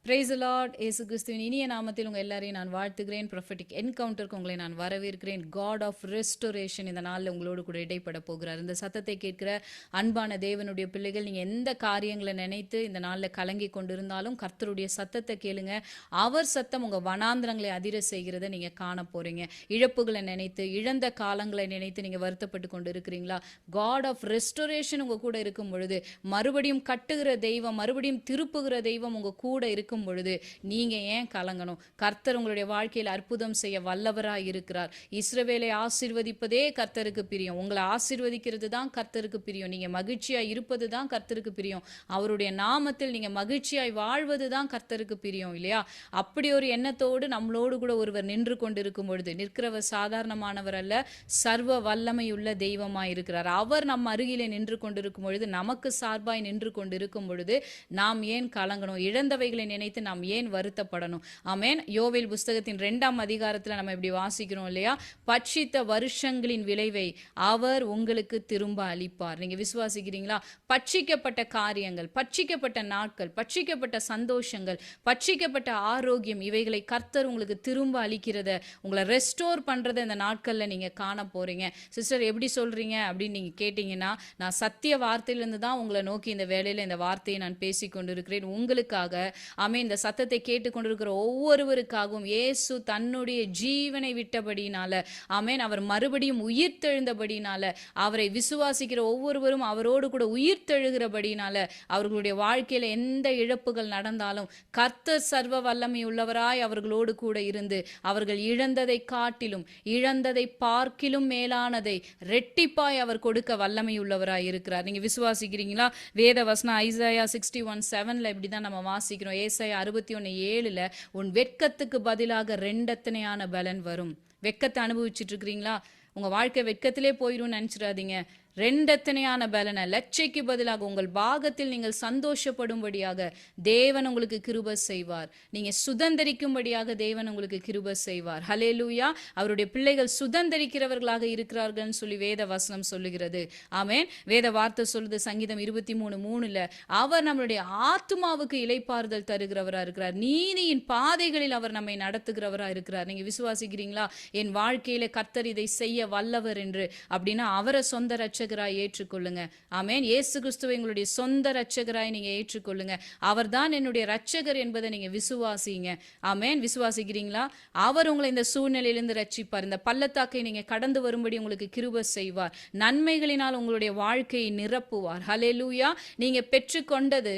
Praise the Lord. இயேசு கிறிஸ்துவின் இனிய நாமத்தில் உங்கள் எல்லாரையும் நான் வாழ்த்துகிறேன். ப்ரொஃபெட்டிக் என்கவுண்டருக்கு உங்களை நான் வரவேற்கிறேன். காட் ஆஃப் ரெஸ்டோரேஷன் இந்த நாளில் உங்களோடு கூட இடைப்பட போகிறார். இந்த சத்தத்தை கேட்கிற அன்பான தேவனுடைய பிள்ளைகள், நீங்கள் எந்த காரியங்களை நினைத்து இந்த நாளில் கலங்கி கொண்டிருந்தாலும் கர்த்தருடைய சத்தத்தை கேளுங்க. அவர் சத்தம் உங்கள் வனாந்திரங்களை அதிர செய்கிறத நீங்கள் காண போறீங்க. இழப்புகளை நினைத்து, இழந்த காலங்களை நினைத்து நீங்கள் வருத்தப்பட்டு கொண்டு இருக்கிறீங்களா? காட் ஆஃப் ரெஸ்டோரேஷன் உங்கள் கூட இருக்கும் பொழுது, மறுபடியும் கட்டுகிற தெய்வம், மறுபடியும் திருப்புகிற தெய்வம் உங்கள் கூட இருக்கும் பொழுது நீங்க ஏன் கலங்கணும்? கர்த்தர் உங்களுடைய வாழ்க்கையில் அற்புதம் செய்ய வல்லவராய் இருக்கிறார். இஸ்ரவேலை ஆசீர்வதிப்பதே கர்த்தருக்கு பிரியம். உங்களை ஆசீர்வதிக்கிறது தான் கர்த்தருக்கு பிரியம். நீங்க மகிழ்ச்சியாய் இருப்பது தான் கர்த்தருக்கு பிரியம். அவருடைய நாமத்தில் நீங்க மகிழ்ச்சியாய் வாழ்வது தான் கர்த்தருக்கு பிரியம், இல்லையா? அப்படி ஒரு எண்ணத்தோடு நம்மளோடு கூட ஒருவர் நின்று கொண்டிருக்கும் பொழுது, நிற்கிறவர் சாதாரணமானவர் அல்ல, சர்வ வல்லமையுள்ள தெய்வமாய் இருக்கிறார். அவர் நம் அருகிலே நின்று கொண்டிருக்கும் பொழுது, நமக்கு சார்பாய் நின்று கொண்டிருக்கும் பொழுது நாம் ஏன் கலங்கணும்? இழந்தவைகளை நினைத்து நாம் ஏன் வருத்தப்படணும்? ஆமென். யோவேல் புஸ்தகத்தின் 2ஆம் அதிகாரத்தில் நம்ம இப்படி வாசிக்கிறோம், இல்லையா? பட்சித்த வருஷங்களின் விளைவை அவர் உங்களுக்கு திரும்ப அளிப்பார். நீங்க விசுவாசிக்கிறீங்களா? பட்சிக்கப்பட்ட காரியங்கள், பட்சிக்கப்பட்ட நாட்கள், பட்சிக்கப்பட்ட சந்தோஷங்கள், பட்சிக்கப்பட்ட ஆரோக்கியம், இவைகளை கர்த்தர் உங்களுக்கு திரும்ப அளிக்கிறத, உங்களை ரெஸ்டோர் பண்றத இந்த நாட்கள்ல நீங்க காண போறீங்க. சிஸ்டர், எப்படி சொல்றீங்க அப்படின்னு நீங்க கேட்டீங்கன்னா, நான் சத்திய வார்த்தையிலிருந்து தான் உங்களை நோக்கி இந்த வேளையில இந்த வார்த்தையை நான் பேசிக் கொண்டிருக்கிறேன். உங்களுக்காக, ஆமென். இந்த சத்தத்தை கேட்டுக்கொண்டிருக்கிற ஒவ்வொருவருக்காகவும் இயேசு தன்னுடைய ஜீவனை விட்டபடினால, ஆமென், அவர் மறுபடியும் உயிர்த்தெழுந்தபடினால, அவரை விசுவாசிக்கிற ஒவ்வொருவரும் அவரோடு கூட உயிர்த்தெழுகிறபடினால, அவர்களுடைய வாழ்க்கையில எந்த இழப்புகள் நடந்தாலும் கர்த்தர் சர்வ வல்லமை உள்ளவராய் அவர்களோடு கூட இருந்து, அவர்கள் இழந்ததை காட்டிலும், இழந்ததை பார்க்கிலும் மேலானதை ரெட்டிப்பாய் அவர் கொடுக்க வல்லமை உள்ளவராய் இருக்கிறார். நீங்க விசுவாசிக்கிறீங்களா? வேத வசனம் ஐசாயா 61:7 இப்படிதான் நம்ம வாசிக்கிறோம். ஏசாயா 61:7 உன் வெட்கத்துக்கு பதிலாக ரெண்டத்தனையான பலன் வரும். வெட்கத்தை அனுபவிச்சுட்டு இருக்கிறீங்களா? உங்க வாழ்க்கை வெட்கத்திலே போயிடும் நினைச்சிடாதீங்க. ரெண்டத்தனையான பலனை, லட்சைக்கு பதிலாக உங்கள் பாகத்தில் நீங்கள் சந்தோஷப்படும்படியாக தேவன் உங்களுக்கு கிருபை செய்வார். நீங்க சுதந்தரிக்கும்படியாக தேவன் உங்களுக்கு கிருபை செய்வார். ஹல்லேலூயா. அவருடைய பிள்ளைகள் சுதந்தரிக்கிறவர்களாக இருக்கிறார்கள்னு சொல்லி வேத வசனம் சொல்லுகிறது. ஆமென். வேத வார்த்தை சொல்லுது சங்கீதம் 23:3 அவர் நம்மளுடைய ஆத்துமாவுக்கு இளைப்பாறுதல் தருகிறவரா இருக்கிறார். நீதியின் பாதைகளில் அவர் நம்மை நடத்துகிறவரா இருக்கிறார். நீங்க விசுவாசிக்கிறீங்களா? என் வாழ்க்கையில கர்த்தர் இதை செய்ய வல்லவர் என்று. அப்படின்னா அவரை சொந்த ரட்சகராய் ஏற்றுக்கொள்ளுங்க. ஆமென். இயேசு கிறிஸ்துவை உங்களுடைய சொந்த ரட்சகராய் நீங்க ஏற்றுக்கொள்ளுங்க. அவர்தான் என்னுடைய ரட்சகர் என்பதை நீங்க விசுவாசிங்க. ஆமென். விசுவாசிக்கிறீங்களா? அவர் உங்களை இந்த சூழ்நிலையிலிருந்து ரட்சிப்பார். இந்த பள்ளத்தாக்கை நீங்க கடந்து வரும்படி உங்களுக்கு கிருபை செய்வார். நன்மைகளினால் உங்களுடைய வாழ்க்கையை நிரப்புவார். ஹல்லேலூயா. நீங்க பெற்றுக்கொண்டது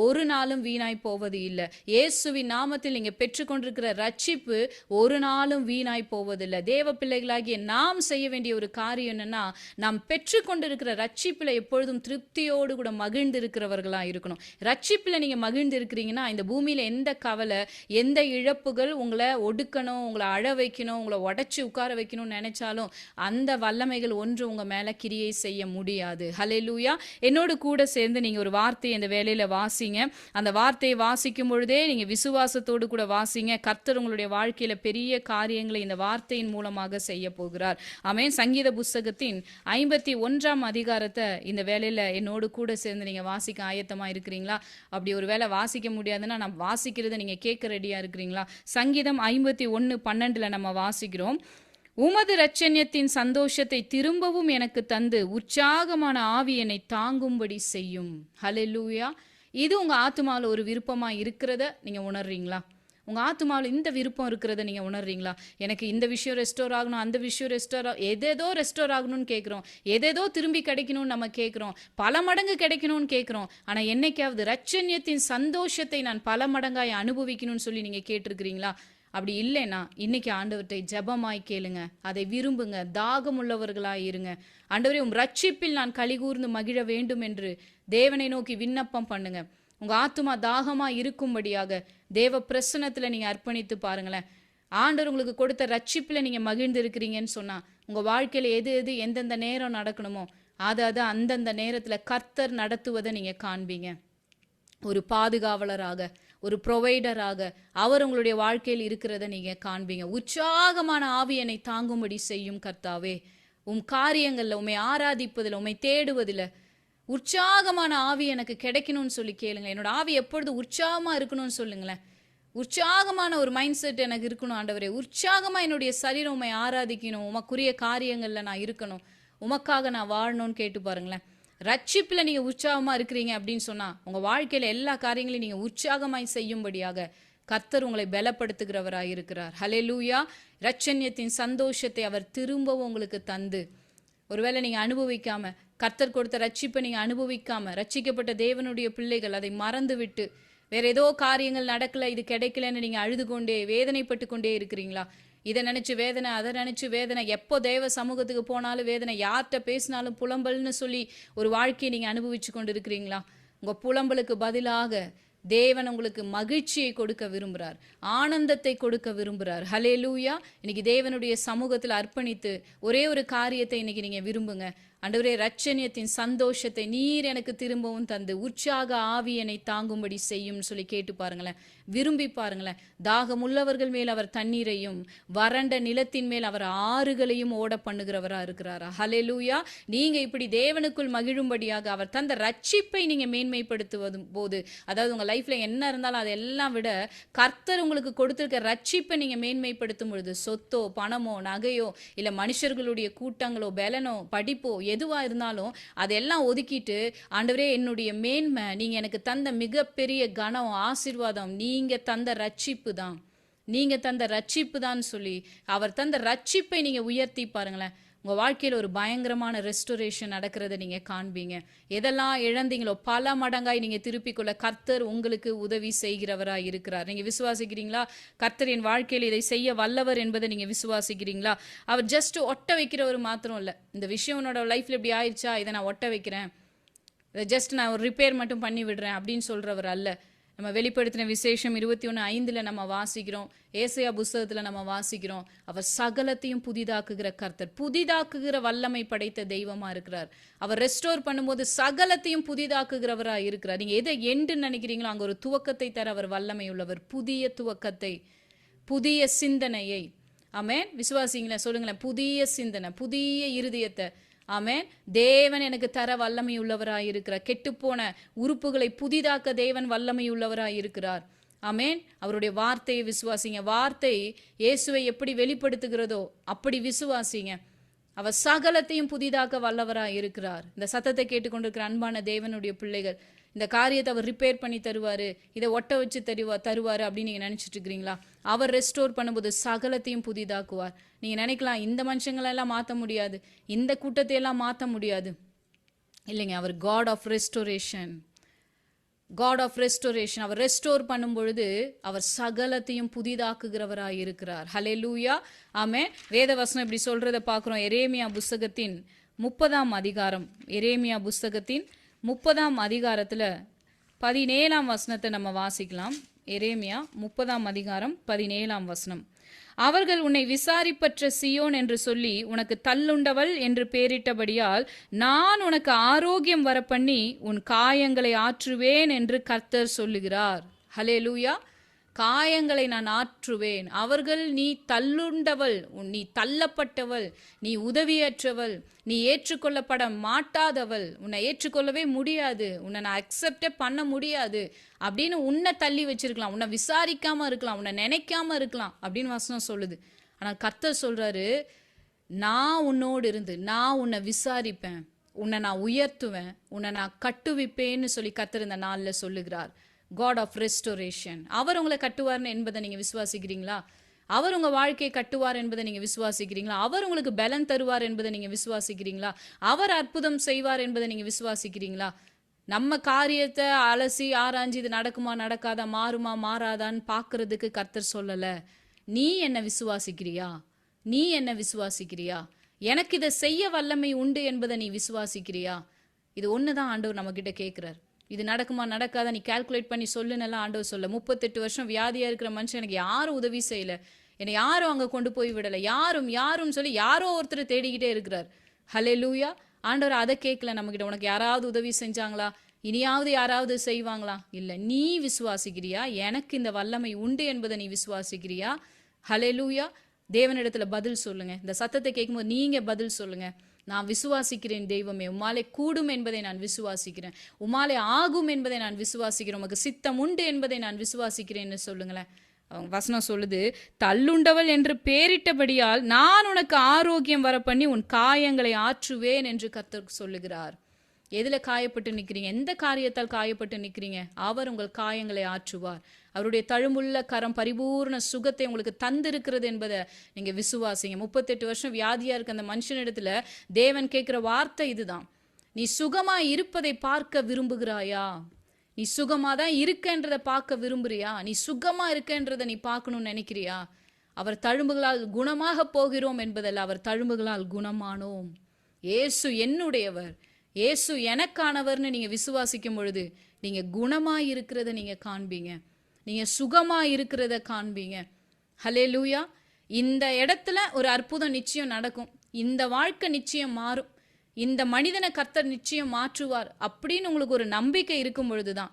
ஒரு நாளும் வீணாய் போவது இல்லை. இயேசுவின் நாமத்தில் நீங்க பெற்றுக்கொண்டிருக்கிற ரட்சிப்பு ஒரு நாளும் வீணாய் போவதில்லை. தேவ பிள்ளைகளாகிய நாம் செய்ய வேண்டிய ஒரு காரியம் என்னன்னா, நாம் பெற்றுக்கொண்டிருக்கிற ரட்சிப்பில் எப்பொழுதும் திருப்தியோடு கூட மகிழ்ந்து இருக்கிறவர்களா இருக்கணும். ரட்சிப்பில் நீங்க மகிழ்ந்து இருக்கிறீங்கன்னா, இந்த பூமியில எந்த கவலை, எந்த இழப்புகள் உங்களை ஒடுக்கணும், உங்களை அழ வைக்கணும், உங்களை உடைச்சு உட்கார வைக்கணும்னு நினைச்சாலும் அந்த வல்லமைகள் ஒன்று உங்க மேல கிரியை செய்ய முடியாது. ஹல்லேலூயா. என்னோடு கூட சேர்ந்து நீங்க ஒரு வார்த்தையை இந்த வேலையில வாசிங்க. அந்த வார்த்தையை வாசிக்கும் பொழுதே நீங்க விசுவாசத்தோடு கூட வாசிங்க. கர்த்தர் உங்களுடைய வாழ்க்கையில பெரிய காரியங்களை இந்த வார்த்தையின் மூலமாக செய்ய போகிறார். ஆமென். சங்கீத புஸ்தகத்தின் 51ஆம் அதிகாரத்தை இந்த வேலையில என்னோடு கூட சேர்ந்து நீங்க வாசிக்க ஆயத்தமா இருக்கிறீங்களா? அப்படி ஒரு வேளை வாசிக்க முடியாதுன்னா நான் வாசிக்கிறத நீங்க கேட்க ரெடியா இருக்கிறீங்களா? சங்கீதம் 51:12 நம்ம வாசிக்கிறோம். உமது இரட்சண்யத்தின் சந்தோஷத்தை திரும்பவும் எனக்கு தந்து உற்சாகமான ஆவி என்னை தாங்கும்படி செய்யும். ஹல்லேலூயா. இது உங்க ஆத்துமாவில் ஒரு விருப்பமா இருக்கிறத நீங்க உணர்றீங்களா? உங்க ஆத்துமாவில் இந்த விருப்பம் இருக்கிறத நீங்க உணர்றீங்களா? எனக்கு இந்த விஷயம் ரெஸ்டோர் ஆகணும், அந்த விஷயம் ரெஸ்டோர் எதேதோ ரெஸ்டோர் ஆகணும்னு கேட்குறோம். எதேதோ திரும்பி கிடைக்கணும்னு நம்ம கேட்குறோம். பல மடங்கு கிடைக்கணும்னு கேட்குறோம். ஆனால் என்னைக்காவது இரட்சண்யத்தின் சந்தோஷத்தை நான் பல மடங்காய் அனுபவிக்கணும்னு சொல்லி நீங்க கேட்டிருக்கிறீங்களா? அப்படி இல்லைன்னா இன்னைக்கு ஆண்டவர்கிட்ட ஜெபமாய் கேளுங்க. அதை விரும்புங்க. தாகம் உள்ளவர்களாய் இருங்க. ஆண்டவரே, உம் ரட்சிப்பில் நான் கலிகூர்ந்து மகிழ வேண்டும் என்று தேவனை நோக்கி விண்ணப்பம் பண்ணுங்க. உங்க ஆத்துமா தாகமா இருக்கும்படியாக தேவ பிரசன்னத்துல நீங்க அர்ப்பணித்து பாருங்களேன். ஆண்டவர் உங்களுக்கு கொடுத்த ரட்சிப்புல நீங்க மகிழ்ந்து இருக்கிறீங்கன்னு சொன்னா, உங்க வாழ்க்கையில எது எது எந்தெந்த நேரம் நடக்கணுமோ அது அந்தந்த நேரத்துல கர்த்தர் நடத்துவதை நீங்க காண்பீங்க. ஒரு பாதுகாவலராக, ஒரு ப்ரொவைடராக அவர் உங்களுடைய வாழ்க்கையில் இருக்கிறத நீங்க காண்பீங்க. உற்சாகமான ஆவி என்னை தாங்கும்படி செய்யும் கர்த்தாவே. உம் காரியங்கள்ல, உம்மை ஆராதிப்பதில், உம்மை தேடுவதில் உற்சாகமான ஆவி எனக்கு கிடைக்கணும்னு சொல்லி கேளுங்க. என்னோட ஆவி எப்பொழுது உற்சாகமா இருக்கணும்னு சொல்லுங்களேன். உற்சாகமான ஒரு மைண்ட் செட் எனக்கு இருக்கணும் ஆண்டவரே. உற்சாகமா என்னுடைய சரீரம் உம்மை ஆராதிக்கணும். உமக்குரிய காரியங்கள்ல நான் இருக்கணும். உமக்காக நான் வாழணும்னு கேட்டு பாருங்களேன். ரட்சிப்புல நீங்க உற்சாகமா இருக்கிறீங்க அப்படின்னு சொன்னா, உங்க வாழ்க்கையில எல்லா காரியங்களையும் நீங்க உற்சாகமாய் செய்யும்படியாக கர்த்தர் உங்களை பலப்படுத்துகிறவராய் இருக்கிறார். ஹல்லேலூயா. இரட்சண்யத்தின் சந்தோஷத்தை அவர் திரும்பவும் உங்களுக்கு தந்து, ஒருவேளை நீங்க அனுபவிக்காம, கர்த்தர் கொடுத்த ரட்சிப்பை நீங்க அனுபவிக்காம, ரட்சிக்கப்பட்ட தேவனுடைய பிள்ளைகள் அதை மறந்து விட்டு வேற ஏதோ காரியங்கள் நடக்கல, இது கிடைக்கலன்னு நீங்க அழுது கொண்டே வேதனைப்பட்டு கொண்டே இருக்கிறீங்களா? இதை நினைச்சு வேதனை, அதை நினைச்சு வேதனை, எப்போ தேவ சமூகத்துக்கு போனாலும் வேதனை, யார்கிட்ட பேசினாலும் புலம்பல்னு சொல்லி ஒரு வாழ்க்கையை நீங்க அனுபவிச்சு கொண்டு இருக்கிறீங்களா? உங்க புலம்பலுக்கு பதிலாக தேவன் உங்களுக்கு மகிழ்ச்சியை கொடுக்க விரும்புகிறார், ஆனந்தத்தை கொடுக்க விரும்புகிறார். ஹல்லேலூயா. இன்னைக்கு தேவனுடைய சமூகத்தில் அர்ப்பணித்து ஒரே ஒரு காரியத்தை இன்னைக்கு நீங்க விரும்புங்க. ஆண்டவரே, இரட்சணியத்தின் சந்தோஷத்தை நீர் எனக்கு திரும்பவும் தந்து உற்சாக ஆவி என்னை தாங்கும்படி செய்யும் சொல்லி கேட்டு பாருங்களேன். விரும்பி பாருங்களேன். தாகம் உள்ளவர்கள் மேல் அவர் தண்ணீரையும், வறண்ட நிலத்தின் மேல் அவர் ஆறுகளையும் ஓட பண்ணுகிறவரா இருக்கிறாரா? ஹல்லேலூயா. நீங்க இப்படி தேவனுக்குள் மகிழும்படியாக அவர் தந்த ரட்சிப்பை நீங்க மேன்மைப்படுத்துவதும் போது, அதாவது உங்க லைஃப்ல என்ன இருந்தாலும் அதெல்லாம் விட கர்த்தர் உங்களுக்கு கொடுத்திருக்க ரட்சிப்பை நீங்க மேன்மைப்படுத்தும் பொழுது, சொத்தோ பணமோ நகையோ இல்ல மனுஷர்களுடைய கூட்டங்களோ பலனோ படிப்போ எதுவா இருந்தாலும் அதெல்லாம் ஒதுக்கிட்டு, ஆண்டவரே என்னுடைய மேன்மை நீங்க எனக்கு தந்த மிகப்பெரிய கனம் ஆசீர்வாதம் நீங்க தந்த ரட்சிப்பு தான், நீங்க தந்த ரட்சிப்பு தான் சொல்லி அவர் தந்த ரட்சிப்பை நீங்க உயர்த்தி பாருங்களேன். உங்க வாழ்க்கையில் ஒரு பயங்கரமான ரெஸ்டோரேஷன் நடக்கிறத நீங்க காண்பீங்க. எதெல்லாம் இழந்தீங்களோ பல மடங்காய் நீங்க திருப்பிக் கொள்ள கர்த்தர் உங்களுக்கு உதவி செய்கிறவராய் இருக்கிறார். நீங்க விசுவாசிக்கிறீங்களா? கர்த்தர் என் வாழ்க்கையில் இதை செய்ய வல்லவர் என்பதை நீங்க விசுவாசிக்கிறீங்களா? அவர் ஜஸ்ட் ஒட்ட வைக்கிறவர் மாத்திரம் இல்ல. இந்த விஷயம் உன்னோட லைஃப்ல இப்படி ஆயிடுச்சா, இதை நான் ஒட்ட வைக்கிறேன், இதை ஜஸ்ட் நான் ஒரு ரிப்பேர் மட்டும் பண்ணி விடுறேன் அப்படின்னு சொல்றவர் அல்ல. நம்ம வெளிப்படுத்தின விசேஷம் 21:5 நம்ம வாசிக்கிறோம். ஏசாயா புஸ்தகத்துல நம்ம வாசிக்கிறோம், அவர் சகலத்தையும் புதிதாக்குகிற கர்த்தர், புதிதாக்குகிற வல்லமை படைத்த தெய்வமா இருக்கிறார். அவர் ரெஸ்டோர் பண்ணும்போது சகலத்தையும் புதிதாக்குகிறவரா இருக்கிறார். நீங்க எதை எண்டு நினைக்கிறீங்களோ அங்க ஒரு துவக்கத்தை தர அவர் வல்லமை உள்ளவர். புதிய துவக்கத்தை, புதிய சிந்தனையை. ஆமென். விசுவாசிங்களேன், சொல்லுங்களேன். புதிய சிந்தனை, புதிய இருதயத்தை. ஆமென். தேவன் எனக்கு தர வல்லமை உள்ளவராய் இருக்கிறார். கெட்டுப்போன உறுப்புகளை புதிதாக்க தேவன் வல்லமை உள்ளவராய் இருக்கிறார். ஆமென். அவருடைய வார்த்தையை விசுவாசிங்க. வார்த்தை இயேசுவை எப்படி வெளிப்படுத்துகிறதோ அப்படி விசுவாசிங்க. அவர் சகலத்தையும் புதிதாக்க வல்லவராய் இருக்கிறார். இந்த சத்தத்தை கேட்டுக்கொண்டிருக்கிற அன்பான தேவனுடைய பிள்ளைகள், இந்த காரியத்தை அவர் ரிப்பேர் பண்ணி தருவாரு, இதை ஒட்ட வச்சு தருவாரு அப்படின்னு நீங்க நினைச்சிட்டு இருக்கிறீங்களா? அவர் ரெஸ்டோர் பண்ணும்போது சகலத்தையும் புதிதாக்குவார். நீங்க நினைக்கலாம், இந்த மனுஷங்களெல்லாம் மாற்ற முடியாது, இந்த கூட்டத்தை எல்லாம் மாற்ற முடியாது. இல்லைங்க, அவர் God of restoration, God of restoration. அவர் ரெஸ்டோர் பண்ணும் பொழுது அவர் சகலத்தையும் புதிதாக்குகிறவராய் இருக்கிறார். ஹல்லேலூயா. ஆமென். வேத வசனம் இப்படி சொல்றதை பார்க்கிறோம். எரேமியா புஸ்தகத்தின் 30ஆம் அதிகாரம், எரேமியா புஸ்தகத்தின் 30ஆம் அதிகாரத்துல 17ஆம் வசனத்தை நம்ம வாசிக்கலாம். எரேமியா 30ஆம் அதிகாரம் 17ஆம் வசனம். அவர்கள் உன்னை விசாரிப்பற்ற சியோன் என்று சொல்லி உனக்கு தள்ளுண்டவள் என்று பெயரிட்டபடியால் நான் உனக்கு ஆரோக்கியம் வரப்பண்ணி உன் காயங்களை ஆற்றுவேன் என்று கர்த்தர் சொல்லுகிறார். ஹல்லேலூயா. காயங்களை நான் ஆற்றுவேன். அவர்கள் நீ தள்ளுண்டவள், நீ தள்ளப்பட்டவள், நீ உதவியற்றவள், நீ ஏற்றுக்கொள்ளப்பட மாட்டாதவள், உன்னை ஏற்றுக்கொள்ளவே முடியாது, உன்னை நான் அக்செப்டே பண்ண முடியாது அப்படின்னு உன்னை தள்ளி வச்சிருக்கலாம், உன்னை விசாரிக்காம இருக்கலாம், உன்னை நினைக்காம இருக்கலாம் அப்படின்னு வசனம் சொல்லுது. ஆனால் கர்த்தர் சொல்றாரு, நான் உன்னோடு இருந்து நான் உன்னை விசாரிப்பேன், உன்னை நான் உயர்த்துவேன், உன்னை நான் கட்டுவிப்பேன்னு சொல்லி கர்த்தர் இந்த நாளில் சொல்லுகிறார். God of restoration. அவர் உங்களை கட்டுவார்னு என்பதை நீங்க விசுவாசிக்கிறீங்களா? அவர் உங்க வாழ்க்கையை கட்டுவார் என்பதை நீங்க விசுவாசிக்கிறீங்களா? அவர் உங்களுக்கு பலன் தருவார் என்பதை நீங்க விசுவாசிக்கிறீங்களா? அவர் அற்புதம் செய்வார் என்பதை நீங்க விசுவாசிக்கிறீங்களா? நம்ம காரியத்தை அலசி ஆராய்ஞ்சு இது நடக்குமா நடக்காதா, மாறுமா மாறாதான்னு பாக்குறதுக்கு கர்த்தர் சொல்லல. நீ என்ன விசுவாசிக்கிறியா? நீ என்ன விசுவாசிக்கிறியா? எனக்கு இதை செய்ய வல்லமை உண்டு என்பதை நீ விசுவாசிக்கிறியா? இது ஒண்ணுதான் ஆண்டவர் நம்ம கிட்ட கேட்கிறார். இது நடக்குமா நடக்காதா நீ கால்குலேட் பண்ணி சொல்லுன்னெல்லாம் ஆண்டவர் சொல்ல. 38 வருஷம் வியாதியா இருக்கிற மனுஷன், எனக்கு யாரும் உதவி செய்யல, என்னை யாரும் அங்க கொண்டு போய் விடல, யாரும் சொல்லி யாரோ ஒருத்தர் தேடிக்கிட்டே இருக்கிறார். ஹல்லேலூயா. ஆண்டவர் அதை கேட்கல நம்ம கிட்ட. உனக்கு யாராவது உதவி செஞ்சாங்களா? இனியாவது யாராவது செய்வாங்களா? இல்ல. நீ விசுவாசிக்கிறியா? எனக்கு இந்த வல்லமை உண்டு என்பதை நீ விசுவாசிக்கிறியா? ஹல்லேலூயா. தேவனிடத்துல பதில் சொல்லுங்க. இந்த சத்தத்தை கேட்கும்போது நீங்க பதில் சொல்லுங்க. நான் விசுவாசிக்கிறேன் தெய்வமே, உம்மாலே கூடும் என்பதை நான் விசுவாசிக்கிறேன், உம்மாலே ஆகும் என்பதை நான் விசுவாசிக்கிறேன், உமக்கு சித்தம் உண்டு என்பதை நான் விசுவாசிக்கிறேன்னு சொல்லுங்களேன். அவங்க வசனம் சொல்லுது, தள்ளுண்டவள் என்று பேரிட்டபடியால் நான் உனக்கு ஆரோக்கியம் வர பண்ணி உன் காயங்களை ஆற்றுவேன் என்று கர்த்தர் சொல்லுகிறார். எதுல காயப்பட்டு நிக்கிறீங்க? எந்த காரியத்தால் காயப்பட்டு நிக்கிறீங்க? அவர் உங்கள் காயங்களை ஆற்றுவார். அவருடைய தழும்புள்ள கரம் பரிபூர்ண சுகத்தை உங்களுக்கு தந்திருக்கிறது என்பதை நீங்க விசுவாசிங்க. 38 வருஷம் வியாதியா இருக்க அந்த மனுஷனிடத்துல தேவன் கேட்கிற வார்த்தை இதுதான், நீ சுகமா இருப்பதை பார்க்க விரும்புகிறாயா? நீ சுகமா தான் இருக்கன்றதை பார்க்க விரும்புறியா? நீ சுகமா இருக்கன்றதை நீ பார்க்கணும்னு நினைக்கிறியா? அவர் தழும்புகளால் குணமாக போகிறோம் என்பதல்ல, அவர் தழும்புகளால் குணமானோம். இயேசு என்னுடையவர், இயேசு எனக்கானவர்னு நீங்க விசுவாசிக்கும் பொழுது நீங்க குணமா இருக்கிறத நீங்க காண்பீங்க, நீங்க சுகமா இருக்கிறத காண்பீங்க. ஹல்லேலூயா. இந்த இடத்துல ஒரு அற்புதம் நிச்சயம் நடக்கும். இந்த வாழ்க்கை நிச்சயம் மாறும். இந்த மனிதனை கர்த்தர் நிச்சயம் மாற்றுவார் அப்படின்னு உங்களுக்கு ஒரு நம்பிக்கை இருக்கும் பொழுதுதான்,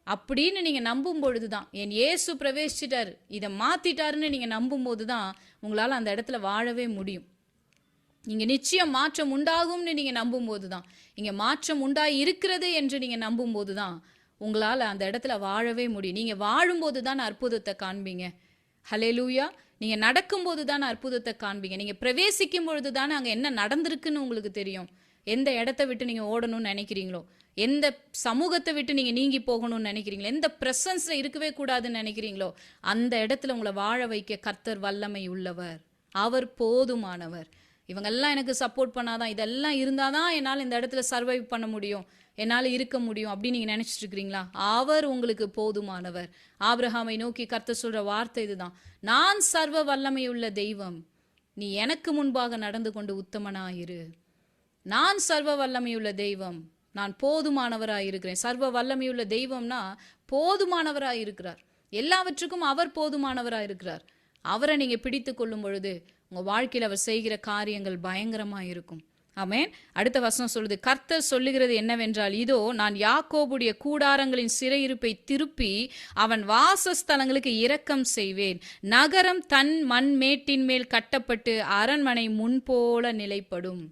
அப்படின்னு நீங்க நம்பும் பொழுதுதான், என் இயேசு பிரவேசிச்சிட்டார், இதை மாத்திட்டாருன்னு நீங்க நம்பும் போதுதான் உங்களால அந்த இடத்துல வாழவே முடியும். நீங்க நிச்சயம் மாற்றம் உண்டாகும்னு நீங்க நம்பும் போதுதான், இங்க மாற்றம் உண்டாய் இருக்கிறது என்று நீங்க நம்பும் போதுதான் உங்களால அந்த இடத்துல வாழவே முடியும். நீங்க வாழும்போது தான் அற்புதத்தை காண்பீங்க. ஹல்லேலூயா. நீங்க நடக்கும்போது தான் அற்புதத்தை காண்பீங்க. நீங்க பிரவேசிக்கும் பொழுது தானே அங்க என்ன நடந்திருக்குன்னு உங்களுக்கு தெரியும். எந்த இடத்தை விட்டு நீங்க ஓடணும்னு நினைக்கிறீங்களோ, எந்த சமூகத்தை விட்டு நீங்க நீங்கி போகணும்னு நினைக்கிறீங்களோ, எந்த பிரசன்ஸ்ல இருக்கவே கூடாதுன்னு நினைக்கிறீங்களோ, அந்த இடத்துல உங்களை வாழ வைக்க கர்த்தர் வல்லமை உள்ளவர், அவர் போதுமானவர். இவங்கெல்லாம் எனக்கு சப்போர்ட் பண்ணாதான், இதெல்லாம் இருந்தாதான் என்னால் இந்த இடத்துல சர்வைவ் பண்ண முடியும், என்னால் இருக்க முடியும் அப்படின்னு நீங்க நினைச்சிட்டு இருக்கிறீங்களா? அவர் உங்களுக்கு போதுமானவர். ஆபிரகாமை நோக்கி கர்த்தர் சொல்ற வார்த்தை இதுதான், நான் சர்வ வல்லமையுள்ள தெய்வம், நீ எனக்கு முன்பாக நடந்து கொண்டு உத்தமனாயிரு. நான் சர்வ வல்லமையுள்ள தெய்வம், நான் போதுமானவராய் இருக்கிறேன். சர்வ வல்லமையுள்ள தெய்வம்னா போதுமானவராய் இருக்கிறார், எல்லாவற்றுக்கும் அவர் போதுமானவராய் இருக்கிறார். அவரை நீங்க பிடித்து கொள்ளும் பொழுது உங்க வாழ்க்கையில் அவர் செய்கிற காரியங்கள் பயங்கரமா இருக்கும். ஆமென். அடுத்த வசனம் சொல்லுது, கர்த்தர் சொல்லுகிறது என்னவென்றால், இதோ நான் யாக்கோபுடைய கூடாரங்களின் சிறையிருப்பை திருப்பி அவன் வாசஸ்தலங்களுக்கு இரக்கம் செய்வேன். நகரம் தன் மண் மேட்டின் மேல் கட்டப்பட்டு அரண்மனை முன்போல நிலைப்படும்.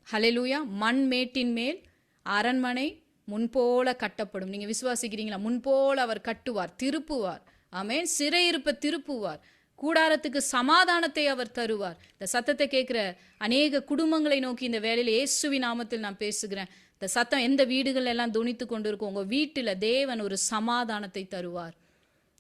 ஹல்லேலூயா. மண் மேட்டின் மேல் அரண்மனை முன்போல கட்டப்படும். நீங்க விசுவாசிக்கிறீங்களா? முன்போல அவர் கட்டுவார், திருப்புவார். ஆமென். சிறையிருப்பை திருப்புவார், கூடாரத்துக்கு சமாதானத்தை அவர் தருவார். இந்த சத்தத்தை கேட்கிற அநேக குடும்பங்களை நோக்கி இந்த வேளையில இயேசுவின் நாமத்தில் நான் பேசுகிறேன். இந்த சத்தம் எந்த வீடுகள் எல்லாம் துணித்து கொண்டு இருக்கும், உங்க வீட்டுல தேவன் ஒரு சமாதானத்தை தருவார்.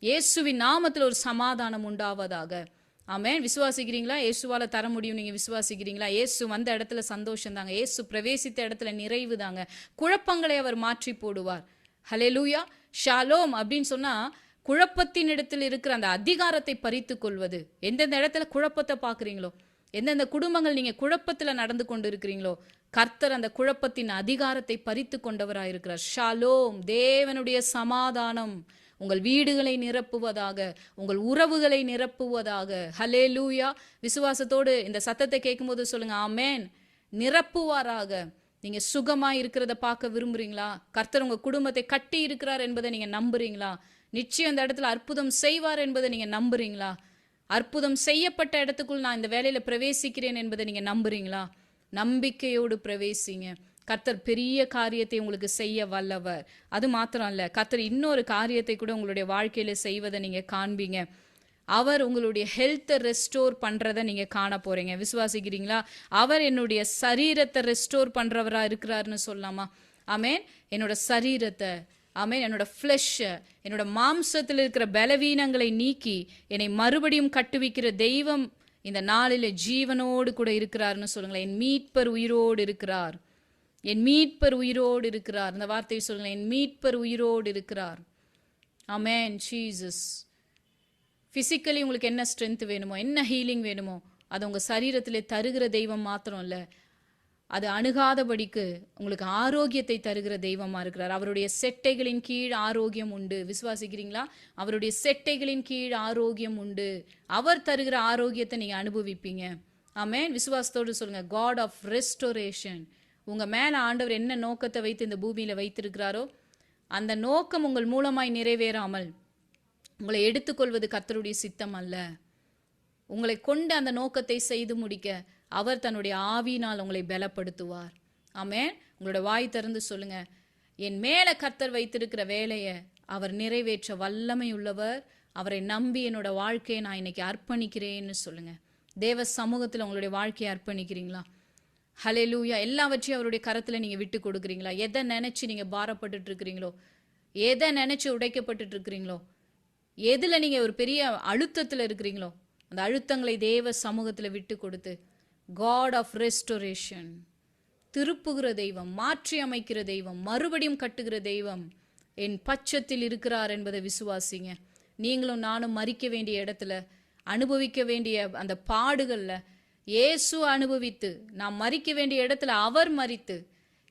இயேசுவின் நாமத்தில் ஒரு சமாதானம் உண்டாவதாக. ஆமென். விசுவாசிக்கிறீங்களா? இயேசுவால தர முடியும் நீங்க விசுவாசிக்கிறீங்களா? இயேசு வந்த இடத்துல சந்தோஷம் தாங்க, இயேசு பிரவேசித்த இடத்துல நிறைவு தாங்க. குழப்பங்களை அவர் மாற்றி போடுவார். ஹல்லேலூயா. ஷாலோம் அப்படின்னு சொன்னா குழப்பத்தின் இடத்தில் இருக்கிற அந்த அதிகாரத்தை பறித்து கொள்வது. எந்தெந்த இடத்துல குழப்பத்தை பார்க்குறீங்களோ, எந்தெந்த குடும்பங்கள் நீங்க குழப்பத்துல நடந்து கொண்டு இருக்கிறீங்களோ, கர்த்தர் அந்த குழப்பத்தின் அதிகாரத்தை பறித்து கொண்டவராயிருக்கிறார். ஷாலோம், தேவனுடைய சமாதானம் உங்கள் வீடுகளை நிரப்புவதாக, உங்கள் உறவுகளை நிரப்புவதாக. ஹல்லேலூயா. விசுவாசத்தோடு இந்த சத்தத்தை கேட்கும்போது சொல்லுங்க, ஆமென். நிரப்புவாராக. நீங்க சுகமா இருக்கிறத பார்க்க விரும்புறீங்களா? கர்த்தர் உங்க குடும்பத்தை கட்டி இருக்கிறார் என்பதை நீங்க நம்புறீங்களா? நிச்சயம் இந்த இடத்துல அற்புதம் செய்வார் என்பதை நீங்க நம்புறீங்களா? அற்புதம் செய்யப்பட்ட இடத்துக்குள் நான் இந்த வேலையில பிரவேசிக்கிறேன் என்பதை நீங்க நம்புறீங்களா? நம்பிக்கையோடு பிரவேசிங்க. கர்த்தர் பெரிய காரியத்தை உங்களுக்கு செய்ய வல்லவர். அது மாத்திரம் இல்ல, கர்த்தர் இன்னொரு காரியத்தை கூட உங்களுடைய வாழ்க்கையில செய்வதை நீங்க காண்பீங்க. அவர் உங்களுடைய ஹெல்த்தை ரெஸ்டோர் பண்றதை நீங்க காண போறீங்க. விசுவாசிக்கிறீங்களா? அவர் என்னுடைய சரீரத்தை ரெஸ்டோர் பண்றவரா இருக்கிறாருன்னு சொல்லலாமா? ஆமென். என்னோட சரீரத்தை, ஆமென், என்னோட ஃப்ளஷ், என்னோட மாம்சத்தில் இருக்கிற பலவீனங்களை நீக்கி என்னை மறுபடியும் கட்டுவிக்கிற தெய்வம் இந்த நாளில் ஜீவனோடு கூட இருக்கிறார்னு சொல்லுங்களேன். என் மீட்பர் உயிரோடு இருக்கிறார், என் மீட்பர் உயிரோடு இருக்கிறார். இந்த வார்த்தையை சொல்லுங்களேன், என் மீட்பர் உயிரோடு இருக்கிறார். ஆமென். ஜீசஸ். பிசிக்கலி உங்களுக்கு என்ன ஸ்ட்ரென்த் வேணுமோ, என்ன ஹீலிங் வேணுமோ, அது உங்க சரீரத்திலே தருகிற தெய்வம் மாத்திரம் இல்ல, அது அணுகாதபடிக்கு உங்களுக்கு ஆரோக்கியத்தை தருகிற தெய்வமா இருக்கிறார். அவருடைய செட்டைகளின் கீழ் ஆரோக்கியம் உண்டு. விசுவாசிக்கிறீங்களா? அவருடைய செட்டைகளின் கீழ் ஆரோக்கியம் உண்டு. அவர் தருகிற ஆரோக்கியத்தை நீங்க அனுபவிப்பீங்க. ஆமென். விசுவாசத்தோடு சொல்லுங்க, காட் ஆஃப் ரெஸ்டோரேஷன். உங்க மேல ஆண்டவர் என்ன நோக்கத்தை வைத்து இந்த பூமியில வைத்திருக்கிறாரோ, அந்த நோக்கம் உங்கள் மூலமாய் நிறைவேறாமல் உங்களை எடுத்துக்கொள்வது கர்த்தருடைய சித்தம் அல்ல. உங்களை கொண்டு அந்த நோக்கத்தை செய்து முடிக்க அவர் தன்னுடைய ஆவியினால் உங்களை பலப்படுத்துவார். ஆமென். உங்களோட வாய் திறந்து சொல்லுங்க, என் மேல கர்த்தர் வைத்திருக்கிற வேலையை அவர் நிறைவேற்ற வல்லமை உள்ளவர். அவரை நம்பி என்னோட வாழ்க்கையை நான் இன்னைக்கு அர்ப்பணிக்கிறேன்னு சொல்லுங்க. தேவ சமூகத்தில் உங்களுடைய வாழ்க்கையை அர்ப்பணிக்கிறீங்களா? ஹல்லேலூயா. எல்லாவற்றையும் அவருடைய கரத்துல நீங்க விட்டு கொடுக்குறீங்களா? எதை நினைச்சு நீங்க பாரப்பட்டு இருக்கிறீங்களோ, எதை நினைச்சு உடைக்கப்பட்டு இருக்கிறீங்களோ, எதுல நீங்க ஒரு பெரிய அழுத்தத்துல இருக்கிறீங்களோ, அந்த அழுத்தங்களை தேவ சமூகத்துல விட்டு கொடுத்து, காட் ஆஃப் ரெஸ்டோரேஷன், திருப்புகிற தெய்வம், மாற்றி அமைக்கிற தெய்வம், மறுபடியும் கட்டுகிற தெய்வம் என் பட்சத்தில் இருக்கிறார் என்பதை விசுவாசிங்க. நீங்களும் நானும் மரிக்க வேண்டிய இடத்துல, அனுபவிக்க வேண்டிய அந்த பாடுகள்ல இயேசு அனுபவித்து, நாம் மரிக்க வேண்டிய இடத்துல அவர் மரித்து,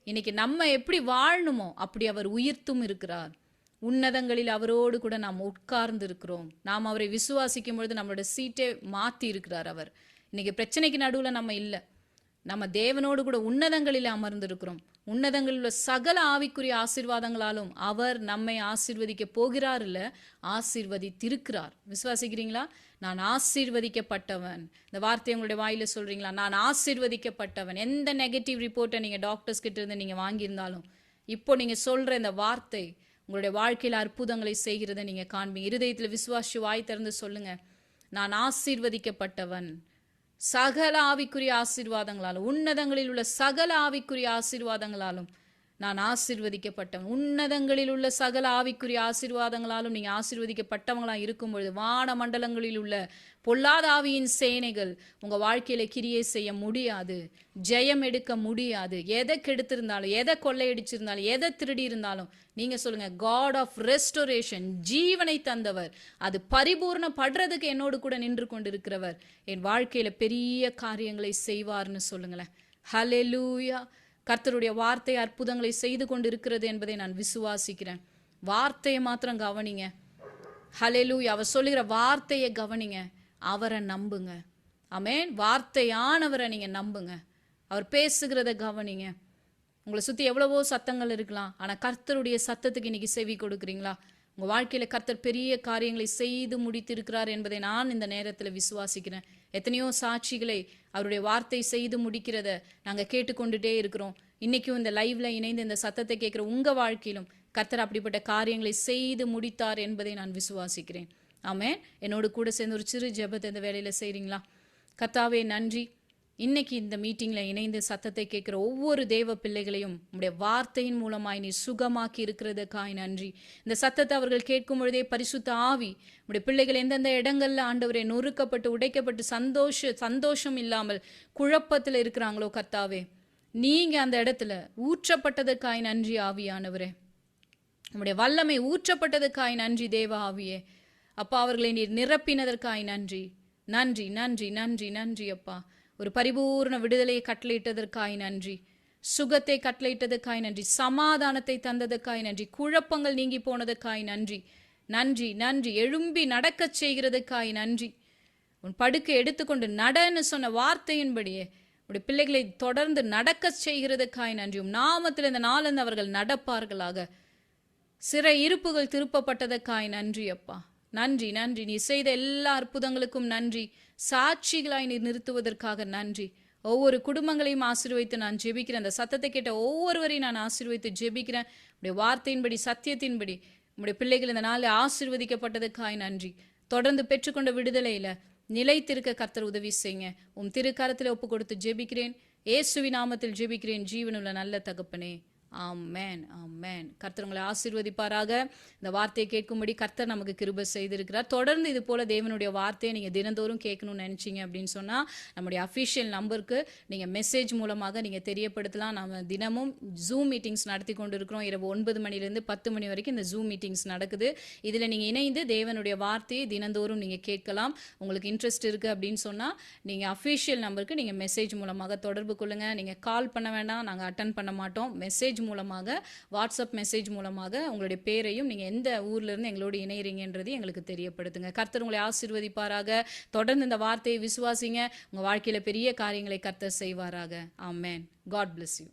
இன்னைக்கு நம்ம எப்படி வாழணுமோ அப்படி அவர் உயிர்த்தும் இருக்கிறார். உன்னதங்களில் அவரோடு கூட நாம் உட்கார்ந்து இருக்கிறோம். நாம் அவரை விசுவாசிக்கும் பொழுது நம்மளோட சீட்டை மாத்தி இருக்கிறார் அவர். இன்னைக்கு பிரச்சனைக்கு நடுவுல நம்ம இல்லை, நம்ம தேவனோடு கூட உன்னதங்களில் அமர்ந்திருக்கிறோம். உன்னதங்களில் உள்ள சகல ஆவிக்குரிய ஆசீர்வாதங்களாலும் அவர் நம்மை ஆசீர்வதிக்க போகிறார், இல்ல ஆசீர்வதித்திருக்கிறார். விசுவாசிக்கிறீங்களா? நான் ஆசீர்வதிக்கப்பட்டவன். இந்த வார்த்தை உங்களுடைய வாயில சொல்றீங்களா? நான் ஆசீர்வதிக்கப்பட்டவன். எந்த நெகட்டிவ் ரிப்போர்ட்டை நீங்க டாக்டர்ஸ் கிட்ட இருந்து நீங்க வாங்கியிருந்தாலும், இப்போ நீங்க சொல்ற இந்த வார்த்தை உங்களுடைய வாழ்க்கையில அற்புதங்களை செய்கிறத நீங்க காண்பீங்க. இருதயத்துல விசுவாசி வாய் திறந்து சொல்லுங்க, நான் ஆசீர்வதிக்கப்பட்டவன். சகல ஆவிக்குரிய ஆசீர்வாதங்களாலும், உன்னதங்களில் உள்ள சகல ஆவிக்குரிய ஆசீர்வாதங்களாலும் நான் ஆசீர்வதிக்கப்பட்டவன். உன்னதங்களில் உள்ள சகல ஆவிக்குரிய ஆசீர்வாதங்களாலும் நீங்க ஆசீர்வதிக்கப்பட்டவங்களா இருக்கும் பொழுது, வான மண்டலங்களில் உள்ள பொல்லாத ஆவியின் சேனைகள் உங்க வாழ்க்கையில கிரியை செய்ய முடியாது, ஜெயம் எடுக்க முடியாது. எதை கெடுத்திருந்தாலும், எதை கொள்ளையடிச்சிருந்தாலும், எதை திருடி இருந்தாலும் நீங்க சொல்லுங்க, காட் ஆஃப் ரெஸ்டோரேஷன், ஜீவனை தந்தவர், அது பரிபூர்ணப்படுறதுக்கு என்னோடு கூட நின்று கொண்டிருக்கிறவர் என் வாழ்க்கையில பெரிய காரியங்களை செய்வார்னு சொல்லுங்களேன். ஹல்லேலூயா. கர்த்தருடைய வார்த்தை அற்புதங்களை செய்து கொண்டு இருக்கிறது என்பதை நான் விசுவாசிக்கிறேன். வார்த்தையை மாத்திரம் கவனிங்க. ஹல்லேலூயா. அவர் சொல்லுகிற வார்த்தையை கவனிங்க, அவரை நம்புங்க. ஆமென். வார்த்தையானவரை நீங்க நம்புங்க, அவர் பேசுகிறத கவனிங்க. உங்களை சுத்தி எவ்வளவோ சத்தங்கள் இருக்கலாம், ஆனா கர்த்தருடைய சத்தத்துக்கு இன்னைக்கு செவி கொடுக்குறீங்களா? உங்க வாழ்க்கையில கர்த்தர் பெரிய காரியங்களை செய்து முடித்திருக்கிறார் என்பதை நான் இந்த நேரத்துல விசுவாசிக்கிறேன். எத்தனையோ சாட்சிகளை அவருடைய வார்த்தை செய்து முடிக்கிறத நாங்க கேட்டுக்கொண்டுட்டே இருக்கிறோம். இன்னைக்கும் இந்த லைவ்ல இணைந்து இந்த சத்தத்தை கேட்கிற உங்க வாழ்க்கையிலும் கர்த்தர் அப்படிப்பட்ட காரியங்களை செய்து முடித்தார் என்பதை நான் விசுவாசிக்கிறேன். ஆமென். என்னோடு கூட சேர்ந்து ஒரு சிறு ஜெபத்தை இந்த வேலையில செய்றீங்களா? கர்த்தாவே நன்றி. இன்னைக்கு இந்த மீட்டிங்ல இணைந்து சத்தத்தை கேட்கிற ஒவ்வொரு தேவ பிள்ளைகளையும் உடைய வார்த்தையின் மூலமாய் நீ சுகமாக்கி இருக்கிறதுக்காய் நன்றி. இந்த சத்தத்தை அவர்கள் கேட்கும் பொழுதே பரிசுத்த ஆவி உடைய பிள்ளைகள் எந்தெந்த இடங்கள்ல ஆண்டவரே நொறுக்கப்பட்டு உடைக்கப்பட்டு சந்தோஷம் இல்லாமல் குழப்பத்துல இருக்கிறாங்களோ கர்த்தாவே, நீங்க அந்த இடத்துல ஊற்றப்பட்டதுக்காய் நன்றி ஆவியானவரே. உடைய வல்லமை ஊற்றப்பட்டதுக்காய் நன்றி தேவ ஆவியே. அப்பா, அவர்களை நீர் நிரப்பினதற்காய் நன்றி. நன்றி நன்றி நன்றி நன்றி அப்பா. ஒரு பரிபூர்ண விடுதலையை கட்டளையிட்டதற்காய் நன்றி. சுகத்தை கட்டளையிட்டதற்காய் நன்றி. சமாதானத்தை தந்ததற்காய் நன்றி. குழப்பங்கள் நீங்கி போனதற்காய் நன்றி. நன்றி நன்றி. எழும்பி நடக்கச் செய்கிறதுக்காய் நன்றி. உன் படுக்கை எடுத்துக்கொண்டு நடன்னு சொன்ன வார்த்தையின்படியே உடைய பிள்ளைகளை தொடர்ந்து நடக்கச் செய்கிறதுக்காய் நன்றி. நாமத்தில் இந்த நாளில் அவர்கள் நடப்பார்களாக. சிறை இருப்புகள் திருப்பப்பட்டதற்காய் நன்றி அப்பா. நன்றி நன்றி. நீ செய்த எல்லா அற்புதங்களுக்கும் நன்றி. சாட்சிகளாய் நீர் நிறுத்துவதற்காக நன்றி. ஒவ்வொரு குடும்பங்களையும் ஆசீர்வதித்து நான் ஜெபிக்கிறேன். அந்த சத்தத்தை கேட்ட ஒவ்வொருவரையும் நான் ஆசீர்வதித்து ஜெபிக்கிறேன். உடைய வார்த்தையின்படி, சத்தியத்தின்படி உடைய பிள்ளைகள் இந்த நாளில் ஆசீர்வதிக்கப்பட்டதுக்காய் நன்றி. தொடர்ந்து பெற்றுக்கொண்ட விடுதலையில நிலைத்திருக்க கர்த்தர் உதவி செய்யுங்க. உம் திருக்கரத்தில் ஒப்பு கொடுத்து ஜெபிக்கிறேன். இயேசுவின் நாமத்தில் ஜெபிக்கிறேன் ஜீவனுள்ள நல்ல தகப்பனே. ஆமென் ஆமென். கர்த்தர் உங்களை ஆசீர்வதிப்பாராக. இந்த வார்த்தையை கேட்கும்படி கர்த்தர் நமக்கு கிருபை செய்திருக்கிறார். தொடர்ந்து இது போல தேவனுடைய வார்த்தையை நீங்க தினந்தோறும் கேட்கணும்னு நினைச்சீங்க அப்படின்னு சொன்னா நம்முடைய அஃபிஷியல் நம்பருக்கு நீங்க மெசேஜ் மூலமாக நீங்க தெரியப்படுத்தலாம். நம்ம தினமும் ஜூம் மீட்டிங்ஸ் நடத்தி கொண்டு இருக்கிறோம். இரவு 9 மணிலிருந்து 10 மணி வரைக்கும் இந்த ஜூம் மீட்டிங்ஸ் நடக்குது. இதுல நீங்க இணைந்து தேவனுடைய வார்த்தையை தினந்தோறும் நீங்க கேட்கலாம். உங்களுக்கு இன்ட்ரெஸ்ட் இருக்கு அப்படின்னு சொன்னா நீங்க அஃபிஷியல் நம்பருக்கு நீங்க மெசேஜ் மூலமாக தொடர்பு கொள்ளுங்க. நீங்க கால் பண்ண வேண்டாம், நாங்க அட்டன் பண்ண மாட்டோம். மெசேஜ் மூலமாக, வாட்ஸ்அப் மெசேஜ் மூலமாக உங்களுடைய பேரையும் நீங்க எந்த ஊர்ல இருந்து எங்களோடு இணையறீங்கன்றது எங்களுக்கு தெரியப்படுத்துங்க. கர்த்தர் உங்களை ஆசீர்வதிப்பாராக. தொடர்ந்து இந்த வார்த்தையை விசுவாசிங்க. உங்க வாழ்க்கையில பெரிய காரியங்களை கர்த்தர் செய்வாராக. ஆமென். God bless you.